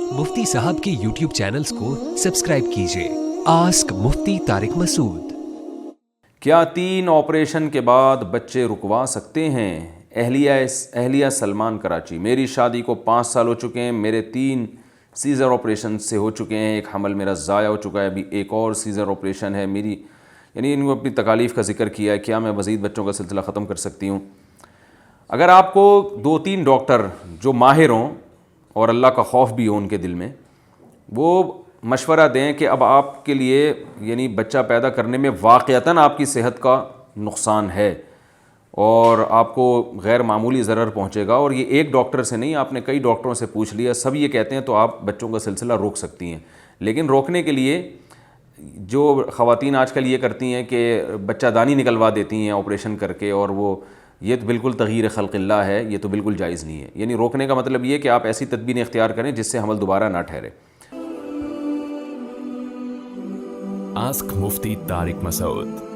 मुफ्ती साहब के YouTube channels को सब्सक्राइब कीजिए। आस्क मुफ्ती तारिक मसूद। क्या 3 ऑपरेशन के बाद बच्चे रुकवा सकते हैं? एहलिया सलमान कराची। मेरी शादी को 5 साल हो चुके हैं, मेरे 3 सीज़र ऑपरेशन से हो चुके हैं, एक हमल मेरा ज़ाया हो चुका है, अभी एक और सीज़र ऑपरेशन है मेरी। यानी इनको अपनी तकालीफ़ का ज़िक्र किया है, क्या मैं मज़ीद बच्चों का सिलसिला ख़त्म कर सकती हूँ? अगर आपको 2-3 डॉक्टर जो माहिर हों और अल्लाह का खौफ भी हो उनके दिल में, वो मशवरा दें कि अब आपके लिए यानी बच्चा पैदा करने में वाक़यतन आपकी सेहत का नुकसान है और आपको गैर मामूली ज़रर पहुँचेगा, और ये एक डॉक्टर से नहीं, आपने कई डॉक्टरों से पूछ लिया, सब ये कहते हैं, तो आप बच्चों का सिलसिला रोक सकती हैं। लेकिन रोकने के लिए जो ख़वातीन आजकल ये करती हैं कि बच्चादानी निकलवा देती हैं ऑपरेशन करके, और वो ये तो बिल्कुल तग़यीर ख़ल्क़िल्लाह है, ये तो बिल्कुल जायज़ नहीं है। यानी रोकने का मतलब ये कि आप ऐसी तदबीरें इख्तियार करें जिससे हमल दोबारा ना ठहरे। आस्क मुफ्ती तारिक मसूद।